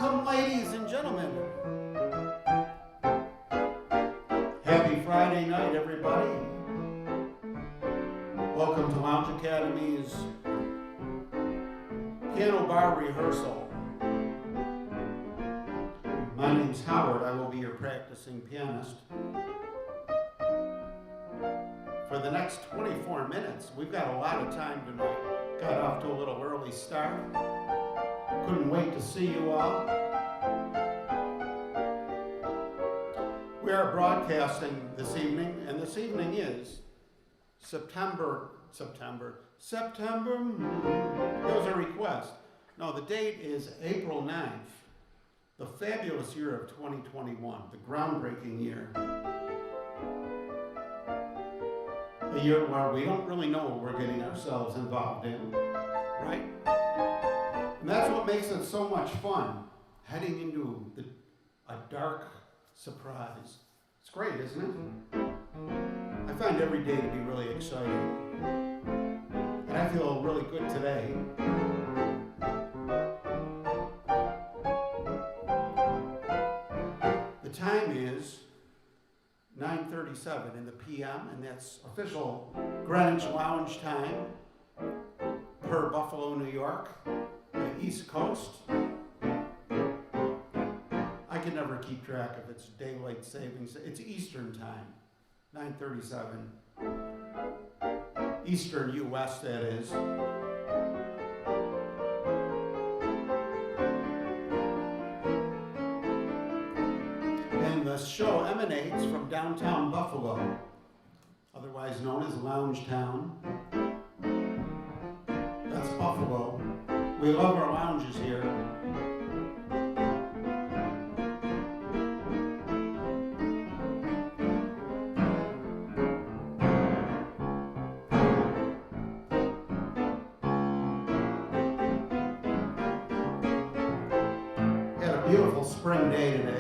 Welcome, ladies and gentlemen. Happy Friday night, everybody. Welcome to LoungeACADEMY's Piano Bar Rehearsal. My name's Howard. I will be your practicing pianist. For the next 24 minutes, we've got a lot of time tonight. Got off to a little early start. Couldn't wait to see you all. We are broadcasting this evening, and this evening is September. There was a request. No, the date is April 9th, the fabulous year of 2021, the groundbreaking year. A year where we don't really know what we're getting ourselves involved in, right? And that's what makes it so much fun, heading into a dark surprise. It's great, isn't it? I find every day to be really exciting. And I feel really good today. The time is 9:37 in the p.m., and that's official Greenwich Lounge time per Buffalo, New York, the East Coast. I can never keep track of its daylight savings. It's Eastern time, 9:37. Eastern U.S., that is. And the show emanates from downtown Buffalo, otherwise known as Lounge Town. That's Buffalo. We love our lounges here. Had a beautiful spring day today.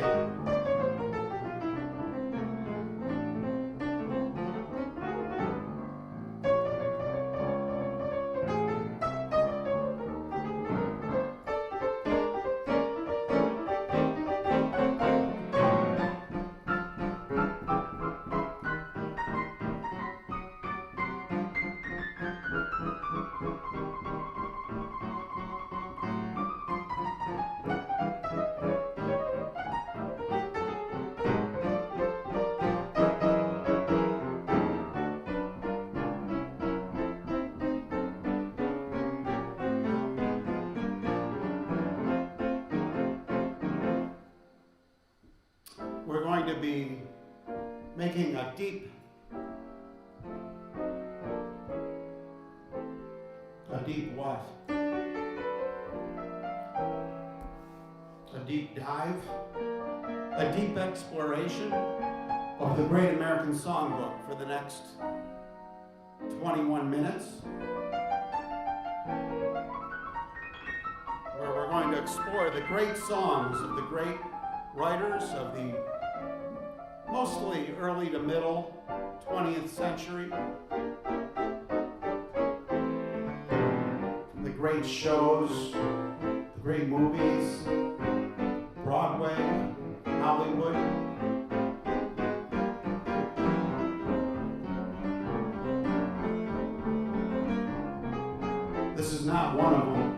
We're going to be making a deep what? A deep dive? A deep exploration of the Great American Songbook for the next 21 minutes, where we're going to explore the great songs of the great writers of the mostly early to middle 20th century. The great shows, the great movies, Broadway, Hollywood. This is not one of them.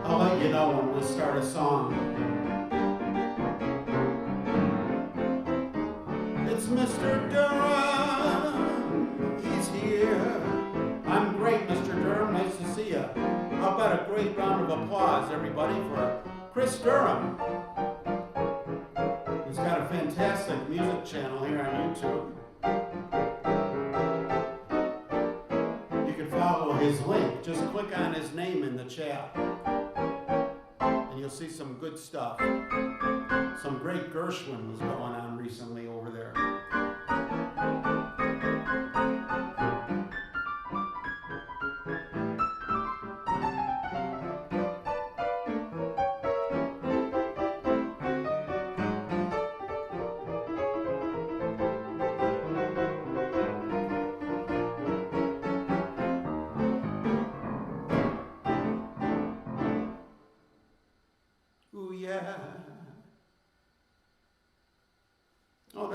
I'll let you know when we start a song. It's Mr. Durham, he's here. I'm great, Mr. Durham, nice to see you. How about a great round of applause, everybody, for Chris Durham, who's got a fantastic music channel here on YouTube. You can follow his link. Just click on his name in the chat. You'll see some good stuff. Some great Gershwin was going on recently over there.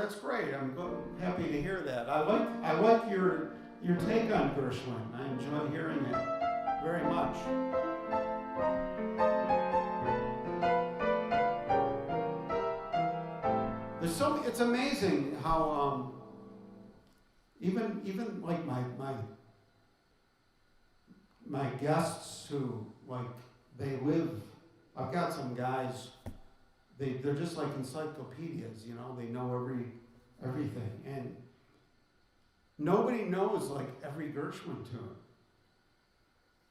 that's great. I'm happy to hear that. I like your take on Gershwin. I enjoy hearing it very much. It's amazing how even like my guests who like they live. I've got some guys. They're just like encyclopedias, you know. They know everything, and nobody knows like every Gershwin tune.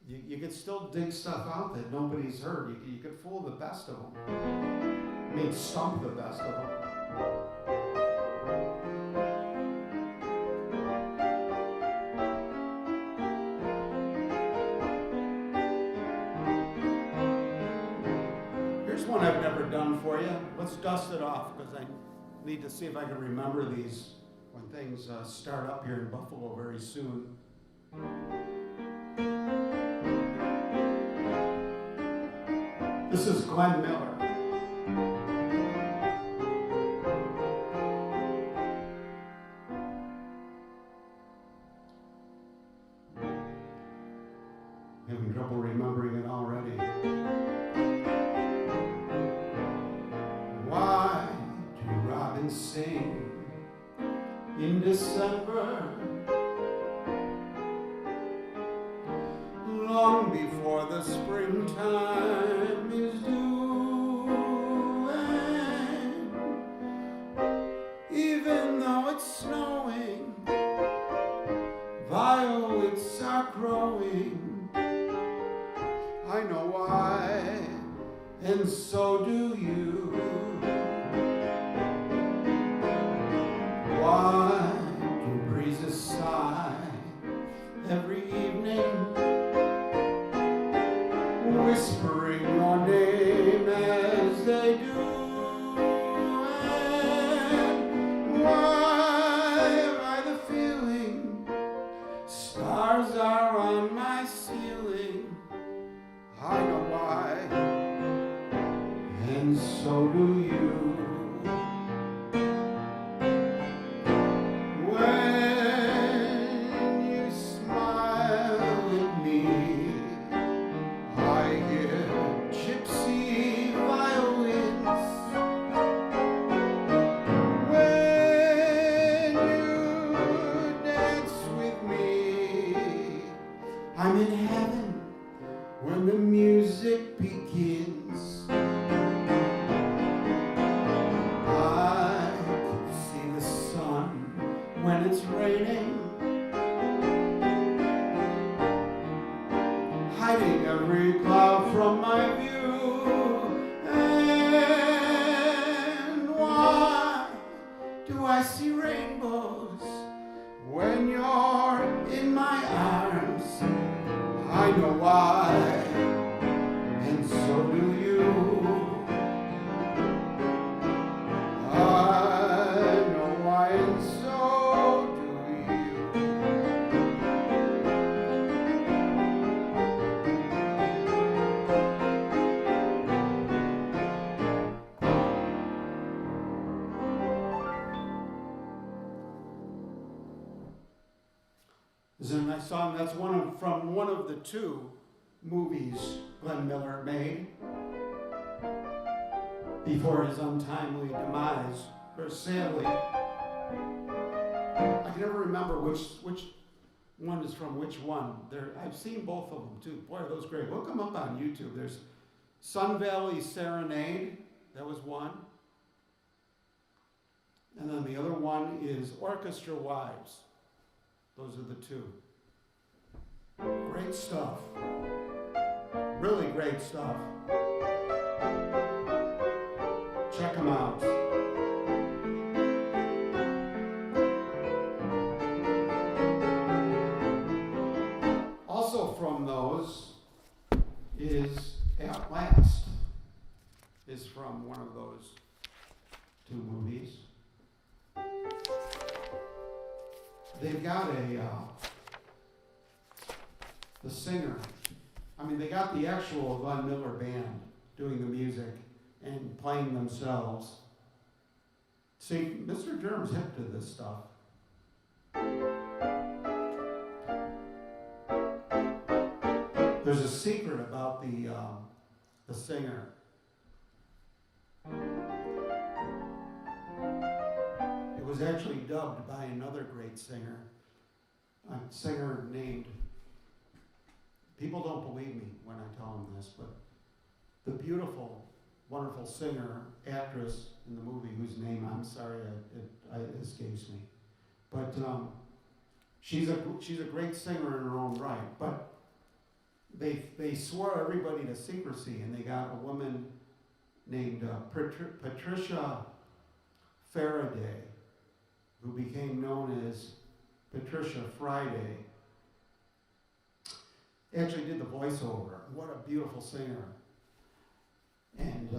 You could still dig stuff out that nobody's heard. You could fool the best of them. I mean, stump the best of them. Here's one I've never done for you. Let's dust it off because I need to see if I can remember these when things start up here in Buffalo very soon. This is Glenn Miller. Having trouble remembering it already. Why do robins sing in December, long before the springtime is due? And even though it's snowing, violets are growing. I know why, and so do you. Why do breezes sigh every evening, whispering your name as they do? And why have I the feeling stars are on my ceiling? I know why, and so do you. I'm in heaven when the music begins. I can see the sun when it's raining, hiding every cloud from my view. And why do I see rainbows when you're in my arms? I know why, and so do you. I know why, and so do Isn't it a nice song? That's from one of the two movies Glenn Miller made before his untimely demise. Or sadly, I can never remember which one is from which one. I've seen both of them too. Boy, are those great. Look them up on YouTube. There's Sun Valley Serenade. That was one. And then the other one is Orchestra Wives. Those are the two. Great stuff. Really great stuff. Check them out. Also from those is At Last. Is from one of those two movies. They've got the singer. I mean, they got the actual Glenn Miller band doing the music and playing themselves See, Mr. Durham's hip to this stuff. There's a secret about the singer. It was actually dubbed by another great singer, a singer named, people don't believe me when I tell them this, but the beautiful, wonderful singer, actress in the movie, whose name, I'm sorry, it escapes me. But she's a great singer in her own right, but they swore everybody to secrecy, and they got a woman named Patricia Faraday, who became known as Patricia Friday. Actually did the voiceover. What a beautiful singer. And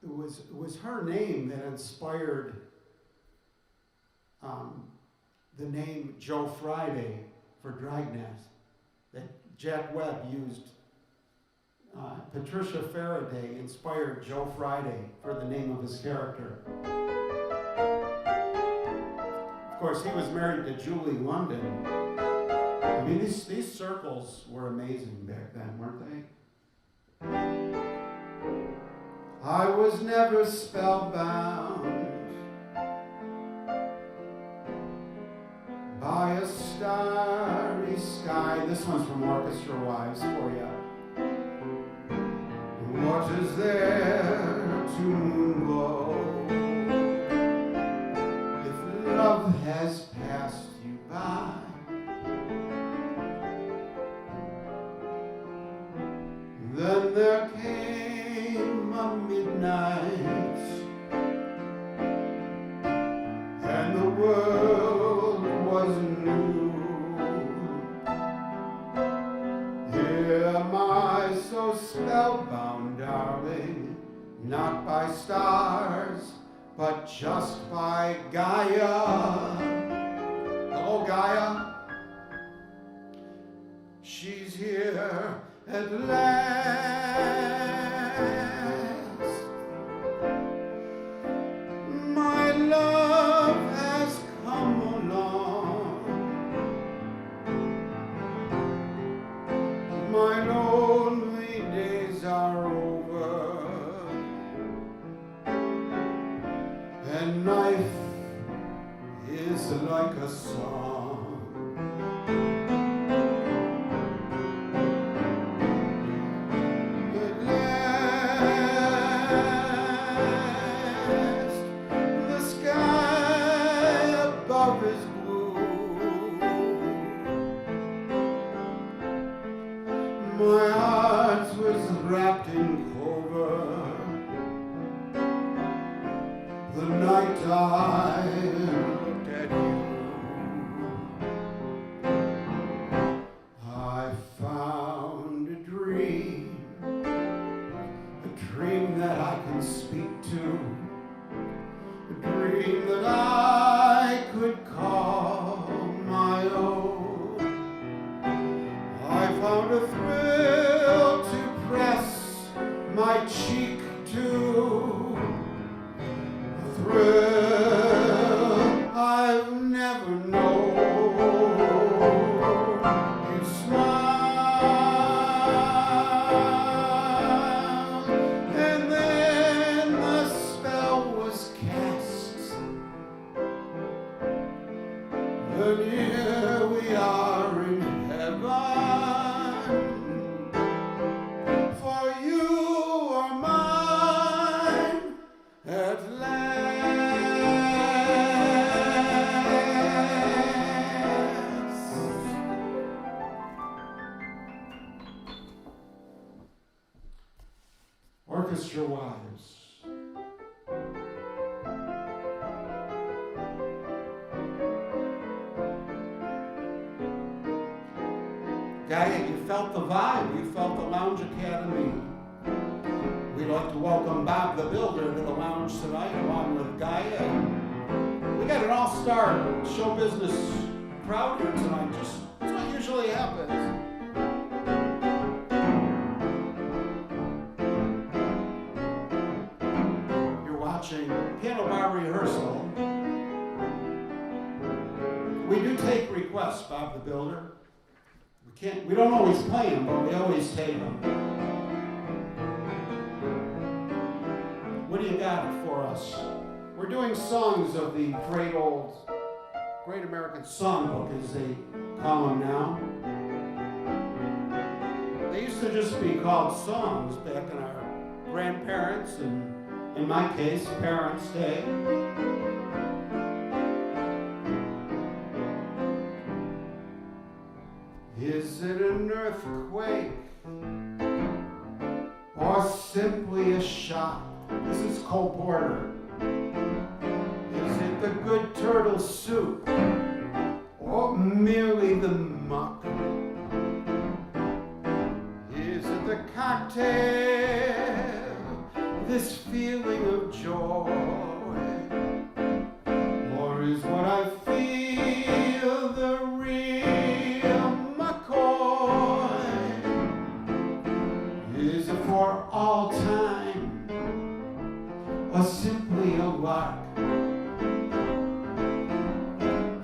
it was her name that inspired the name Joe Friday for Dragnet, that Jack Webb used. Patricia Faraday inspired Joe Friday for the name of his character. Of course, he was married to Julie London. I mean, these circles were amazing back then, weren't they? I was never spellbound by a starry sky. This one's from Orchestra Wives for you. What is there to moonglow if love has passed you by? Then there came a midnight, and the world was new. Here am I so spellbound, darling, not by stars, but just by Gaia. Hello, Gaia. She's here at last. My love has come along. My lonely days are over, and life is like a song. At last, the sky above is blue. My heart was wrapped in clover the night I looked at you. I found a dream that I can speak to, a dream that I could call my own. I found a thrill to press my cheek to, a thrill I've never known. You smiled, and then the spell was cast. And here we are in heaven, for you are mine at last. Orchestra Wives. Gaia, you felt the vibe, you felt the Lounge Academy. We'd like to welcome Bob the Builder to the lounge tonight, along with Gaia. We got an all-star show business crowd here tonight, just that's what usually happens. We do take requests, Bob the Builder. We don't always play them, but we always take them. What do you got for us? We're doing songs of the Great American Songbook, as they call them now. They used to just be called songs back in our grandparents' and, in my case, parents' day. Is it an earthquake or simply a shock? This is Cole Porter. Is it the good turtle soup or merely the muck? Is it the cocktail, this feeling of joy? Or is what I feel the real McCoy? Is it for all time or simply a lark?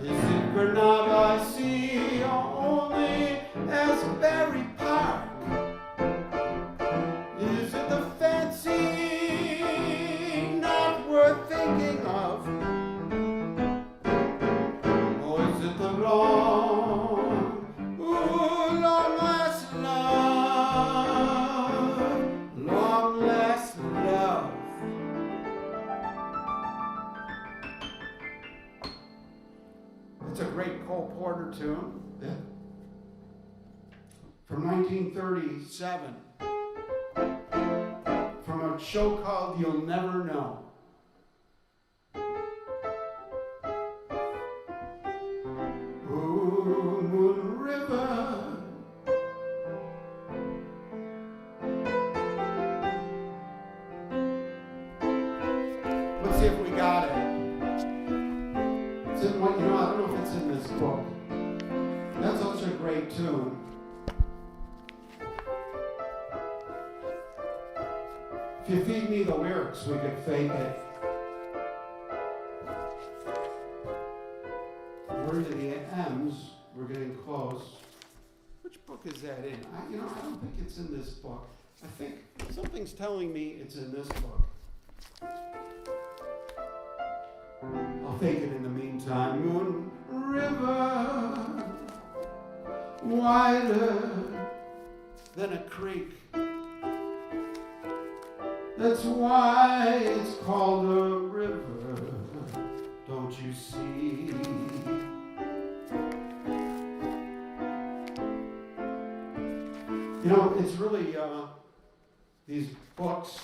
Is it Granada I see only as Berry Park? Is it the fancy not worth thinking of? Or is it the long last love, long last love? It's a great Cole Porter tune. Yeah. From 1937. From a show called You'll Never Know. Ooh, Moon River. Let's see if we got it. It's in one, I don't know if it's in this book. That's such a great tune. If you feed me the lyrics, we could fake it. Where to the M's, we're getting close. Which book is that in? I don't think it's in this book. I think something's telling me it's in this book. I'll fake it in the meantime. Moon River, wider than a creek. That's why it's called a river, don't you see? It's really these books,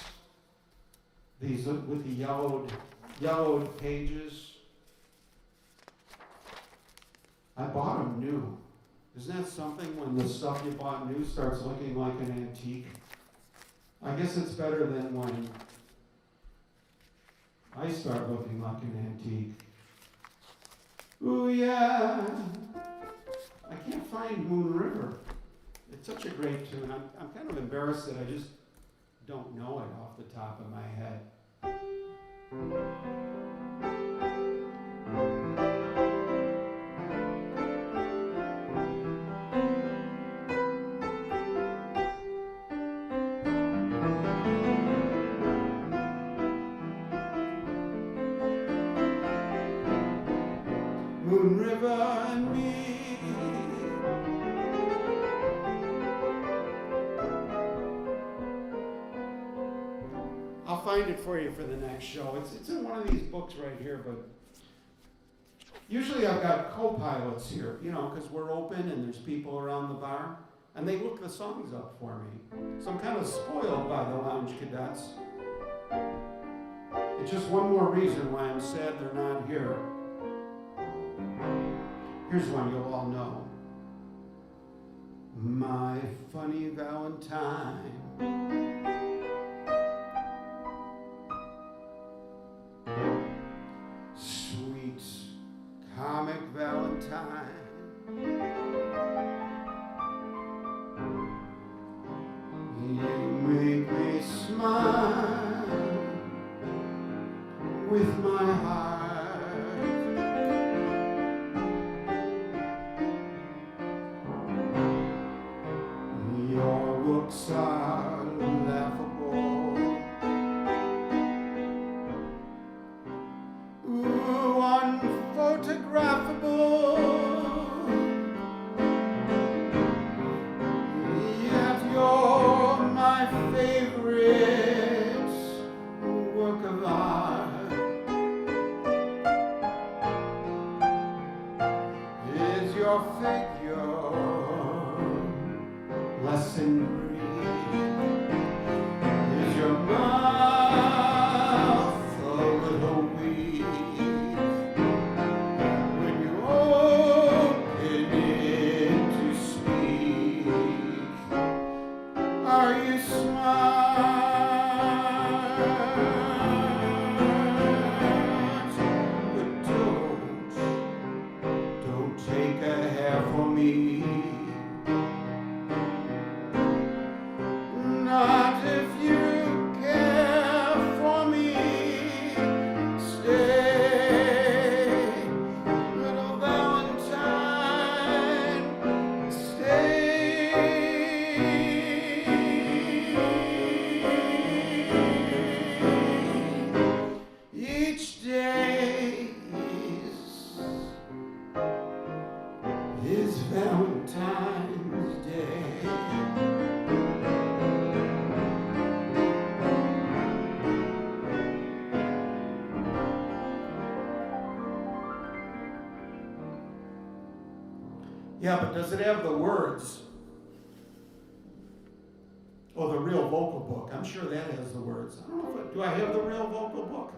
these with the yellowed pages. I bought them new. Isn't that something when the stuff you bought new starts looking like an antique? I guess it's better than when I start looking like an antique. Ooh, yeah. I can't find Moon River. It's such a great tune. I'm kind of embarrassed that I just don't know it off the top of my head. Moon River and me. I'll find it for you for the next show. It's in one of these books right here, but usually I've got co-pilots here, because we're open and there's people around the bar, and they look the songs up for me. So I'm kind of spoiled by the Lounge Cadets. It's just one more reason why I'm sad they're not here. Here's one you'll all know. My funny Valentine. Sweet comic Valentine. You make me smile with my heart. your figure less than green? Is your mouth a little weak when you open it to speak? Are you smart? But don't take a hair for me. Not if you care for me. Stay, little Valentine. Stay. Each day is Valentine's Day. Yeah, but does it have the words? Oh, the real vocal book. I'm sure that has the words. I don't know if do I have the real vocal book?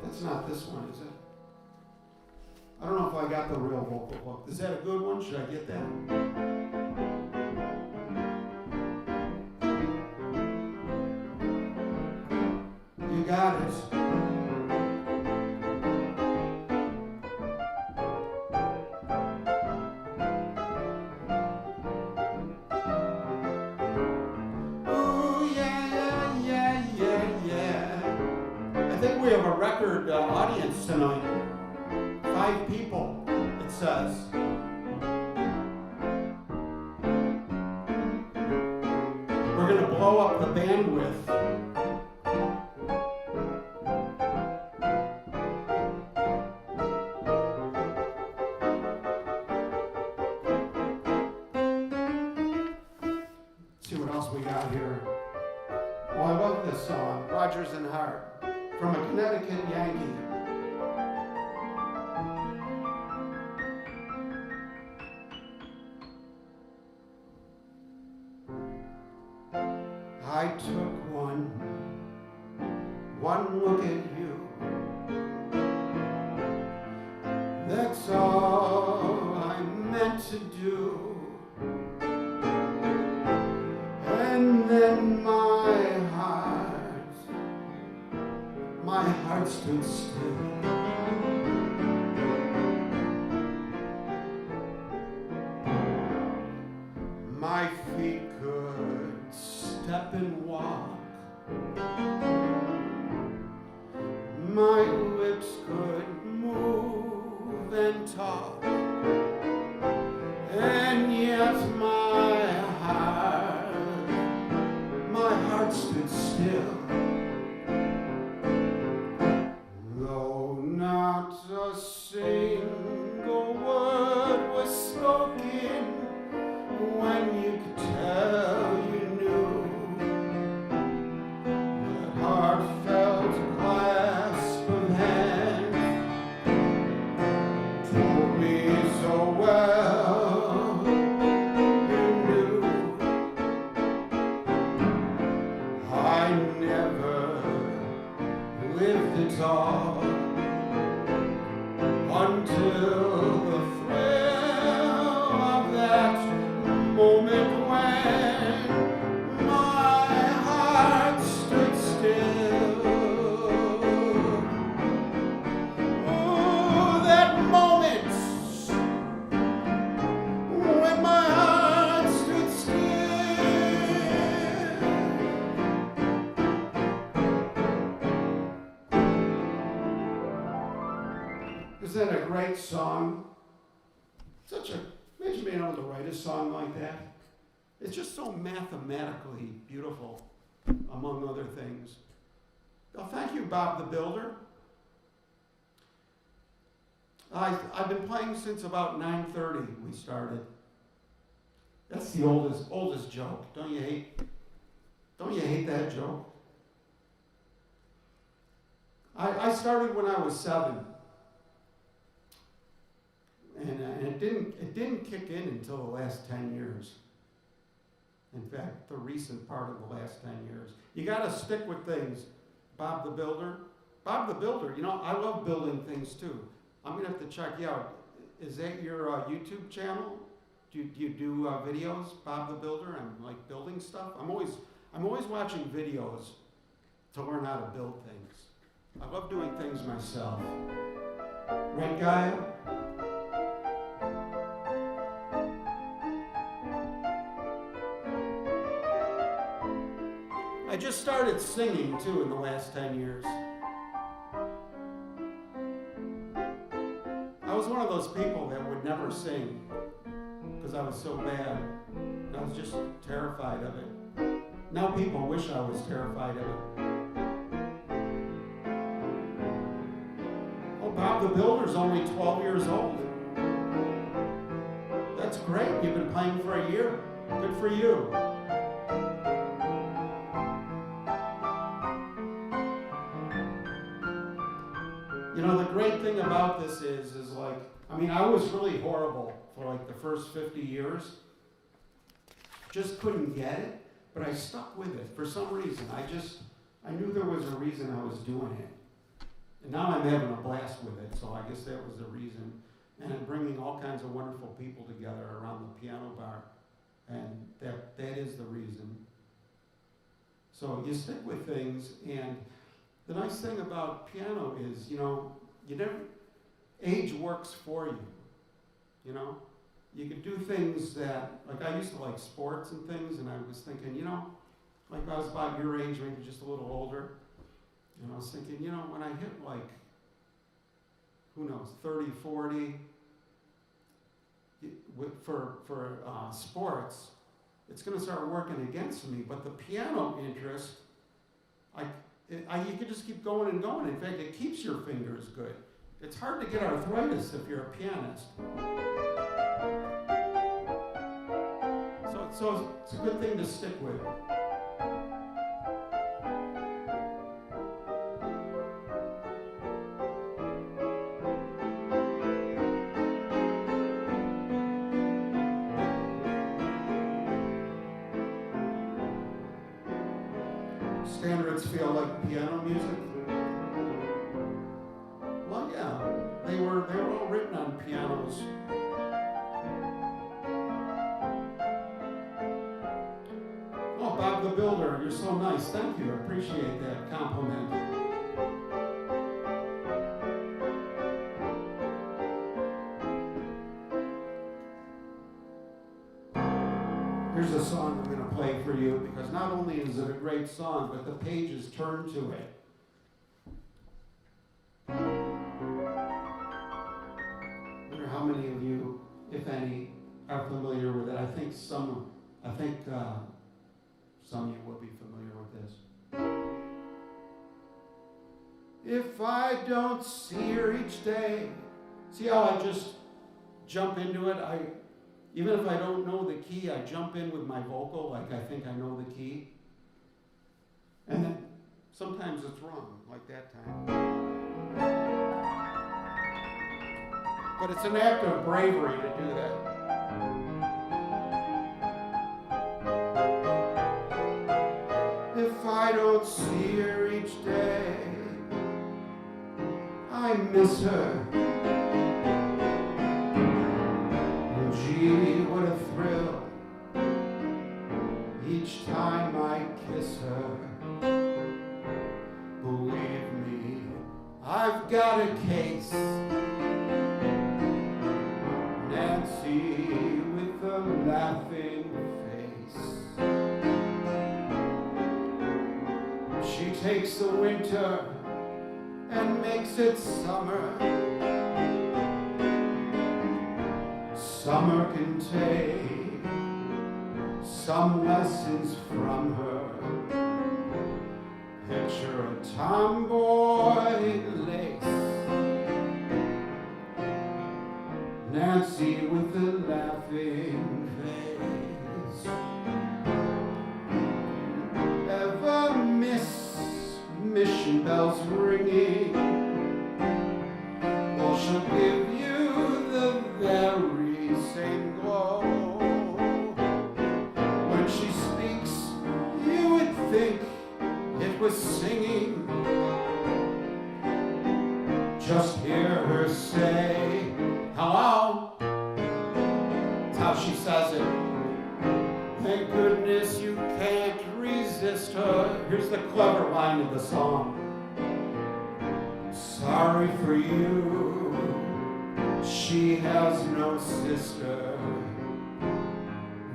That's not this one, is it? I don't know if I got the real vocal book. Is that a good one? Should I get that? You got it. I think we have a record audience tonight. 5 people, it says. We're going to blow up the bandwidth. Let's see what else we got here. Oh, I love this song, Rodgers and Hart, from a Connecticut Yankee. I took one look at you. That's all I meant to do. And then my heart stood still. My feet could step and walk. My lips could move and talk. And yet my heart stood still. Though not a single word was spoken, when you could tell you knew that heartfelt clasp of hands told me so well you knew. I never lived at all until the thrill of that moment when my heart stood still. Oh, that moment when my heart stood still. Isn't that a great song? Imagine being able to write a song like that. It's just so mathematically beautiful, among other things. Well, thank you, Bob the Builder. I've been playing since about 9:30 we started. That's the oldest joke. Don't you hate that joke? I started when I was 7. And it didn't kick in until the last 10 years. In fact, the recent part of the last 10 years. You got to stick with things. Bob the Builder. Bob the Builder, I love building things too. I'm going to have to check you out. Is that your YouTube channel? Do you do videos, Bob the Builder, and like building stuff? I'm always watching videos to learn how to build things. I love doing things myself. Right, Gaia? I just started singing too in the last 10 years. I was one of those people that would never sing because I was so bad. I was just terrified of it. Now people wish I was terrified of it. Oh, Bob the Builder's only 12 years old. That's great. You've been playing for a year. Good for you. The great thing about this is like, I was really horrible for like the first 50 years. Just couldn't get it, but I stuck with it for some reason. I knew there was a reason I was doing it. And now I'm having a blast with it, so I guess that was the reason. And I'm bringing all kinds of wonderful people together around the piano bar, and that is the reason. So you stick with things, and the nice thing about piano is, age works for you, You can do things that, like I used to like sports and things, and I was thinking, like I was about your age, maybe just a little older, and I was thinking, when I hit like, who knows, 30, 40, for sports, it's going to start working against me, but the piano interest, you can just keep going and going. In fact, it keeps your fingers good. It's hard to get arthritis if you're a pianist. So it's a good thing to stick with. Standards feel like piano music? Well, yeah, they were all written on pianos. Oh, Bob the Builder, you're so nice. Thank you. I appreciate that compliment. Here's a song I'm going to play for you because not only is it a great song, but the pages turn to it. I wonder how many of you, if any, are familiar with it. I think some of you will be familiar with this. If I don't see her each day, see how I just jump into it? Even if I don't know the key, I jump in with my vocal like I think I know the key. And then sometimes it's wrong, like that time. But it's an act of bravery to do that. If I don't see her each day, I miss her. Gee, what a thrill each time I kiss her. Believe me, I've got a case. Nancy with a laughing face. She takes the winter and makes it summer. Summer can take some lessons from her. Picture a tomboy in lace, Nancy with a laughing face. Ever miss mission bells ringing? Well, she'll give you the just hear her say, hello. That's how she says it. Thank goodness you can't resist her. Here's the clever line of the song. Sorry for you, she has no sister.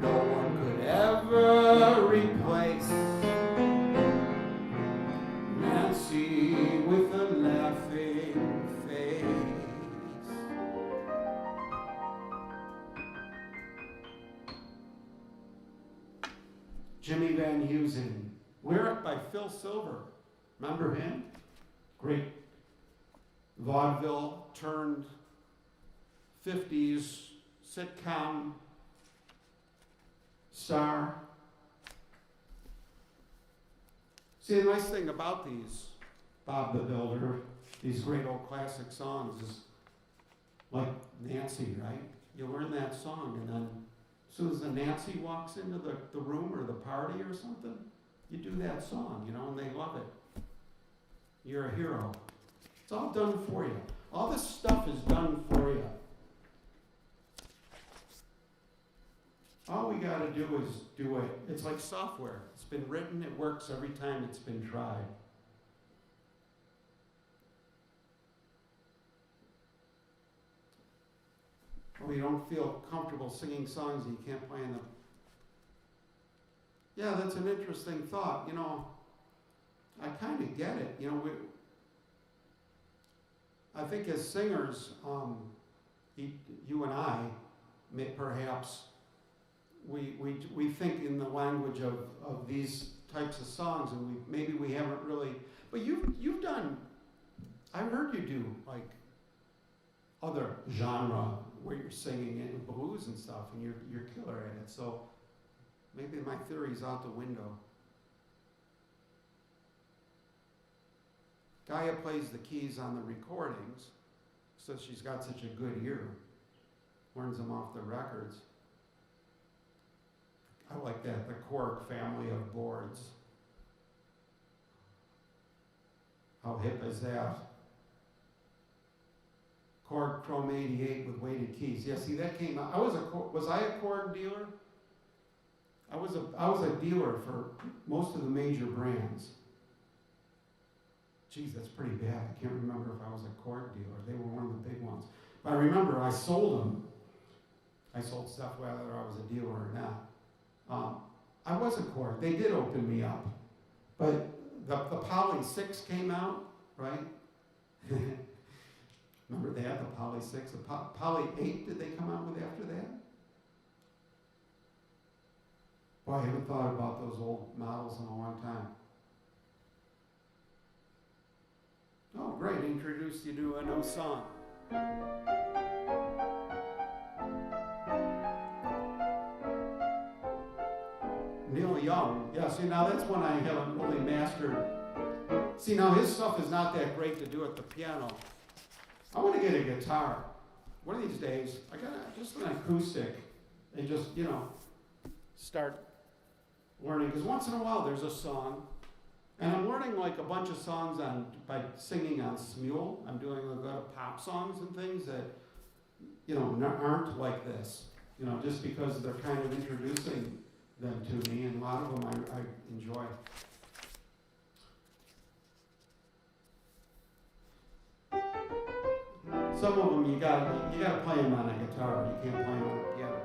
No one could ever replace Nancy with a laughing face. Jimmy Van Heusen, lyric by Phil Silver. Remember him? Great vaudeville turned 50s sitcom star. See, the nice thing about these, Bob the Builder, these great old classic songs is like Nancy, right? You learn that song, and then as soon as the Nancy walks into the room or the party or something, you do that song, you know, and they love it. You're a hero. It's all done for you. All this stuff is done for you. All we got to do is do it. It's like software. It's been written, it works every time it's been tried. Well, you don't feel comfortable singing songs that you can't play in them. Yeah, that's an interesting thought. You know, I kind of get it. You know, I think as singers, you and I, perhaps, we think in the language of these types of songs, and maybe we haven't really. But you've done. I've heard you do like other genre where you're singing in blues and stuff, and you're killer at it. So maybe my theory's out the window. Gaia plays the keys on the recordings, so she's got such a good ear. Learns them off the records. I like that, the Korg family of boards. How hip is that? Korg Chrome 88 with weighted keys. Yeah, see, that came out. Was I a Korg dealer? I was a dealer for most of the major brands. Geez, that's pretty bad. I can't remember if I was a Korg dealer. They were one of the big ones. But I remember I sold them. I sold stuff whether I was a dealer or not. I was a Korg. They did open me up. But the Poly 6 came out, right? Remember they had the Poly 6? The Poly 8, did they come out with after that? Boy, I haven't thought about those old models in a long time. Oh, great. Introduced you to a new song. Neil Young. Yeah, see, now that's one I haven't really mastered. See, now his stuff is not that great to do at the piano. I want to get a guitar. One of these days, I got just an acoustic and just, you know, start learning. Because once in a while there's a song. And I'm learning like a bunch of songs by singing on Smule. I'm doing a lot of pop songs and things that, you know, aren't like this. You know, just because they're kind of introducing them to me, and a lot of them I enjoy. Some of them you gotta play them on a guitar. You can't play them on a piano.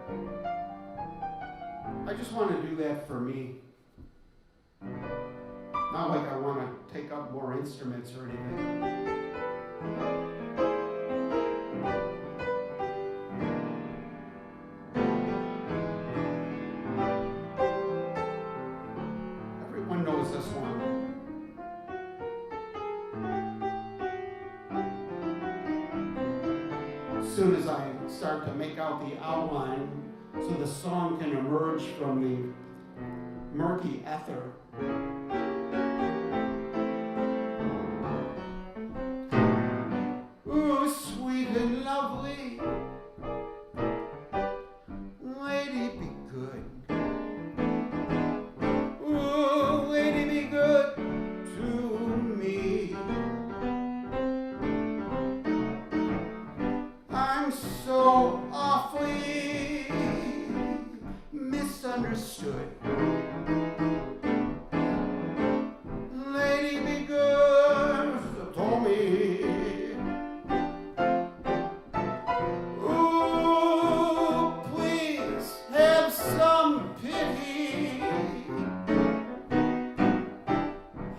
I just want to do that for me. Not like I want to take up more instruments or anything. Everyone knows this one. As soon as I start to make out the outline, so the song can emerge from the murky ether. Ooh, sweet and lovely, lady be good. Ooh, lady be good to me. so awfully misunderstood. Lady Be Good told me, ooh, please have some pity.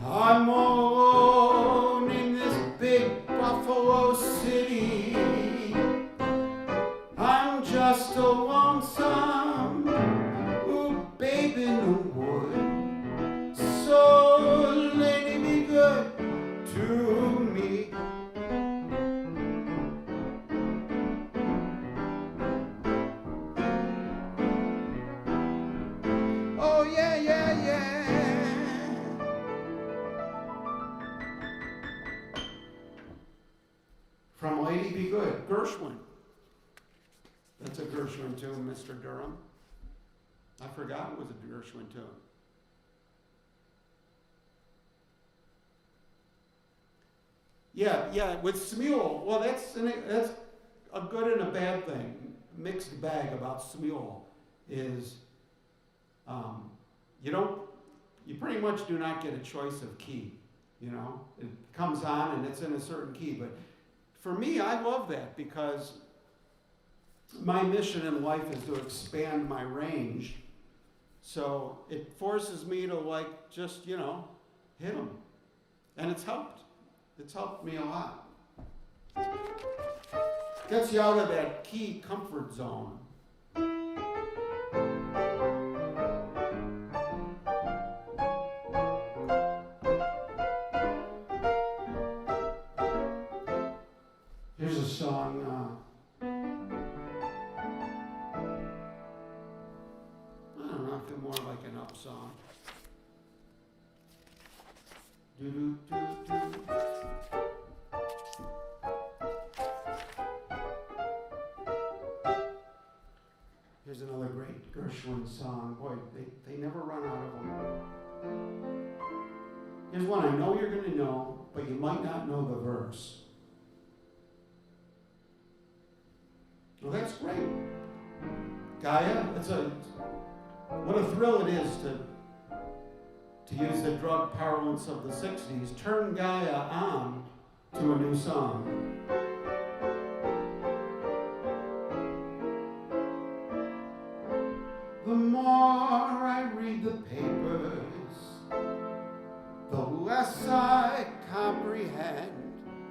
I'm all alone in this big Buffalo city. I'm just a lonesome, ooh, babe in the wood. So, lady, be good to me. Oh, yeah, yeah, yeah. From Lady Be Good, Gershwin. That's a Gershwin tune, Mr. Durham. I forgot it was a Gershwin tune. Yeah, with Smule. Well, that's a good and a bad thing. Mixed bag about Smule is you pretty much do not get a choice of key. You know, it comes on and it's in a certain key. But for me, I love that because my mission in life is to expand my range. So it forces me to just, hit them. And it's helped. It's helped me a lot. Gets you out of that key comfort zone. Here's a song, I don't know, I feel more like an up song. Do-do-do-do. Here's another great Gershwin song. Boy, they never run out of them. Here's one I know you're going to know, but you might not know the verse. Well, that's great. Gaia, what a thrill it is to use the drug parlance of the 60s, turn Gaia on to a new song. The more I read the papers, the less I comprehend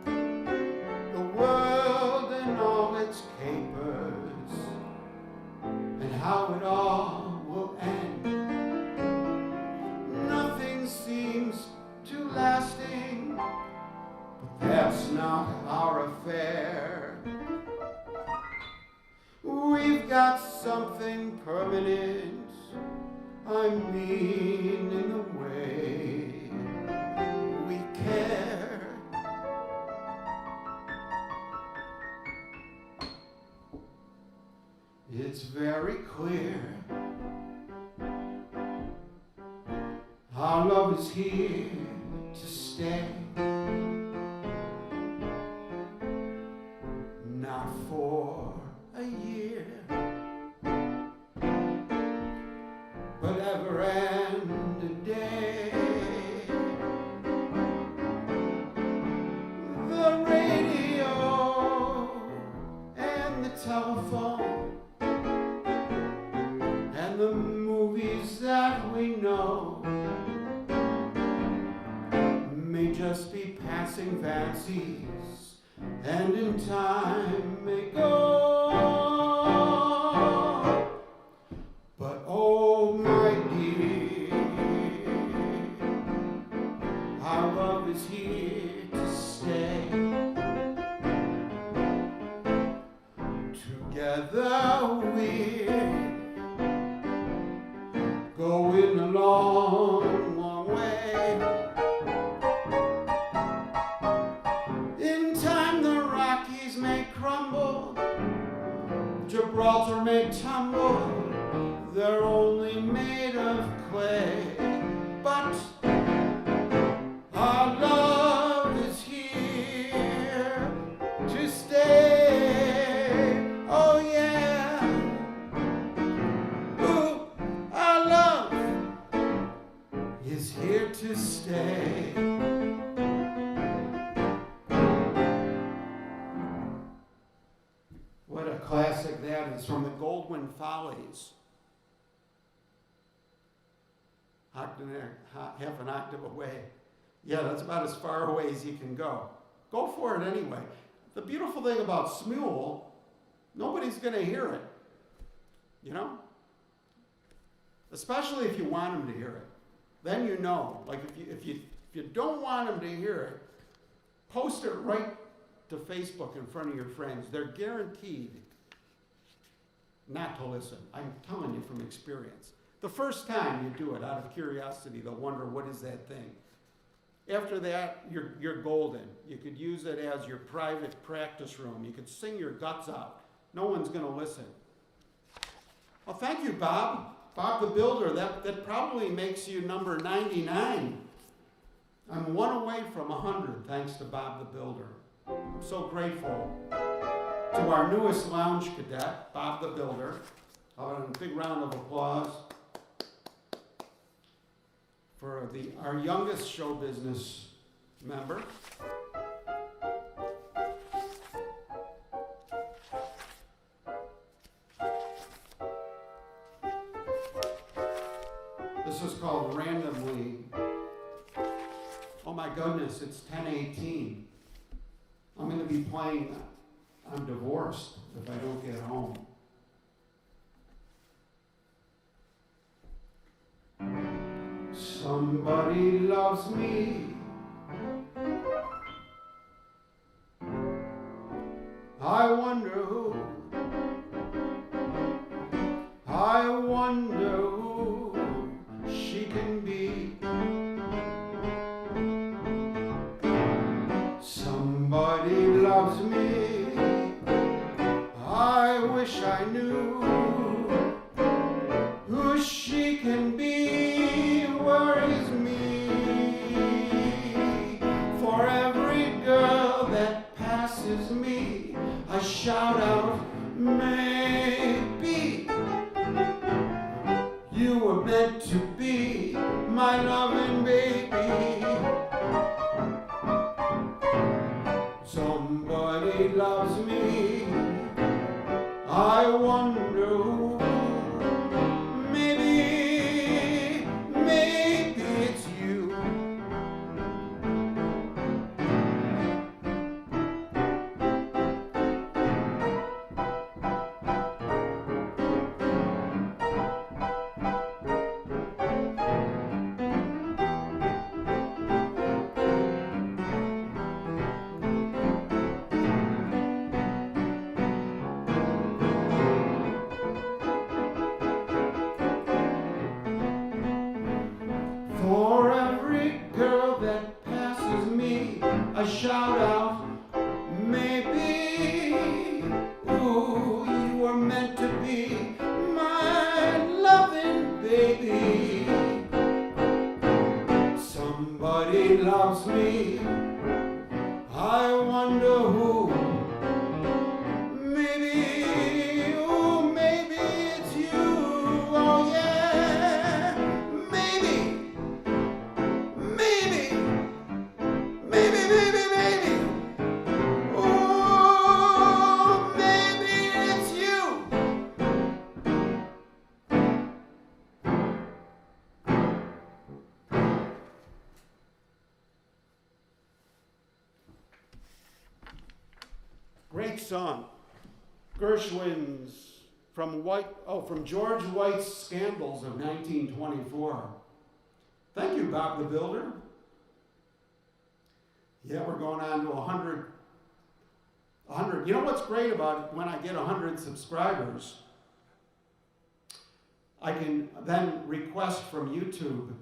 the world and all its capers, and how it all will end. Nothing seems too lasting, but that's not our affair. We've got something permanent, I mean in the way we care. It's very clear our love is here to stay, not for a year, but ever and a day. The radio and the telephone and the movies that we know may just be passing fancies, and in time may go. But oh my dear, our love is here to stay. Together we're going a long, long way. In time the Rockies may crumble, Gibraltar may tumble, they're only made of clay. But our love is here to stay. Oh classic that is from the Goldman Follies. Half an octave away. Yeah, that's about as far away as you can go. Go for it anyway. The beautiful thing about Smule, nobody's going to hear it. You know? Especially if you want them to hear it. Then you know. Like if you don't want them to hear it, post it right to Facebook in front of your friends. They're guaranteed not to listen. I'm telling you from experience. The first time you do it, out of curiosity, they'll wonder, what is that thing? After that, you're golden. You could use it as your private practice room. You could sing your guts out. No one's going to listen. Well, thank you, Bob. Bob the Builder. That probably makes you number 99. I'm one away from 100, thanks to Bob the Builder. I'm so grateful to our newest lounge cadet, Bob the Builder. A big round of applause for our youngest show business member. This is called Randomly. Oh my goodness, it's 10:18. I'm going to be playing I'm Divorced if I don't get home. Somebody loves me. I wonder who. I wonder who she can be. Somebody loves me. I wish I knew who she can be. Worries me. For every girl that passes me, I shout out, maybe you were meant to be my loving baby. Somebody loves me. I wonder who. Maybe it's you. For every girl that passes me, I shout out, maybe, ooh, you were meant to be my loving baby. Somebody loves me. I wonder who. Maybe, ooh, maybe it's you. Oh yeah, maybe. Maybe. Oh, maybe it's you. Great song. Gershwin's from George White's Scandals of 1924. Thank you, Bob the Builder. Yeah, we're going on to 100. You know what's great about it? When I get 100 subscribers, I can then request from YouTube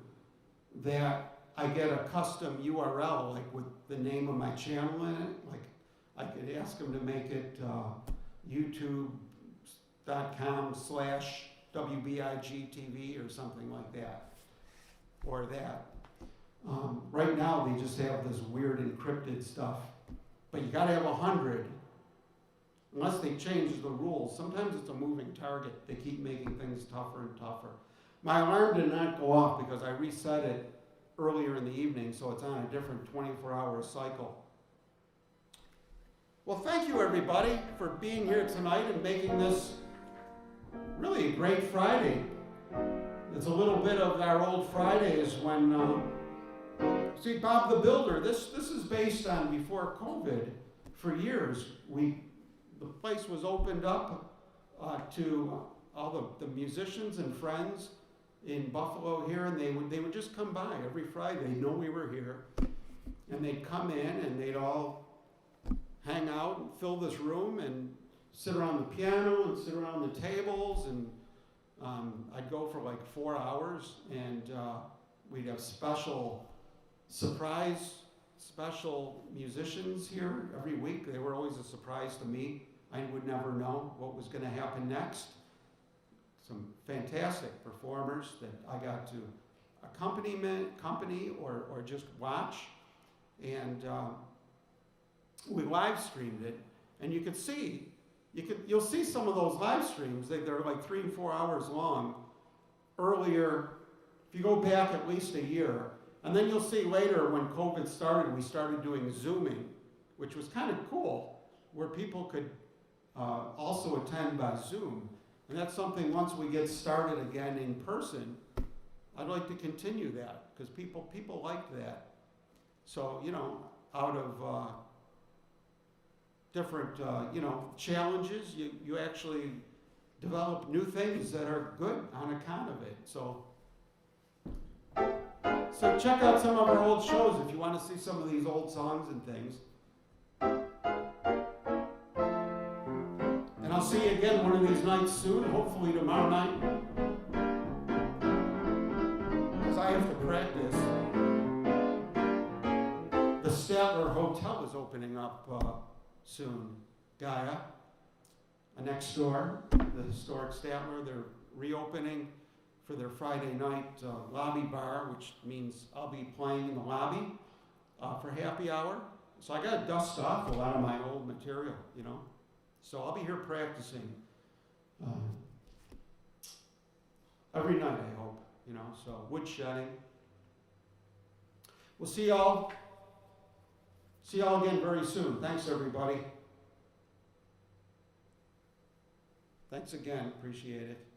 that I get a custom URL, like with the name of my channel in it. Like I could ask them to make it youtube.com/WBIG.TV or something like that. Or that. Right now they just have this weird encrypted stuff, but you got to have 100 unless they change the rules. Sometimes it's a moving target. They keep making things tougher and tougher. My alarm did not go off because I reset it earlier in the evening, so it's on a different 24-hour cycle. Well, thank you everybody for being here tonight and making this really a great Friday. It's a little bit of our old Fridays when, see, Bob the Builder, this is based on before COVID. For years, the place was opened up to all the musicians and friends in Buffalo here, and they would just come by every Friday. They'd know we were here, and they'd come in and they'd all hang out and fill this room and sit around the piano and sit around the tables, and I'd go for like 4 hours, and we'd have special musicians here every week. They were always a surprise to me. I would never know what was going to happen next. Some fantastic performers that I got to accompany or just watch, and we live streamed it, and you could see, you'll see some of those live streams. They're like 3 and 4 hours long. Earlier, if you go back at least a year, and then you'll see later when COVID started, we started doing Zooming, which was kind of cool, where people could also attend by Zoom. And that's something, once we get started again in person, I'd like to continue that, because people like that. So, you know, out of different, challenges, you actually develop new things that are good on account of it. So check out some of our old shows if you want to see some of these old songs and things. And I'll see you again one of these nights soon, hopefully tomorrow night, because I have to practice. The Statler Hotel is opening up soon. Gaia, next door, the historic Statler, they're reopening for their Friday night lobby bar, which means I'll be playing in the lobby for happy hour. So I got to dust off a lot of my old material, you know. So I'll be here practicing every night, I hope, you know. So wood shedding. We'll see y'all again very soon. Thanks, everybody. Thanks again. Appreciate it.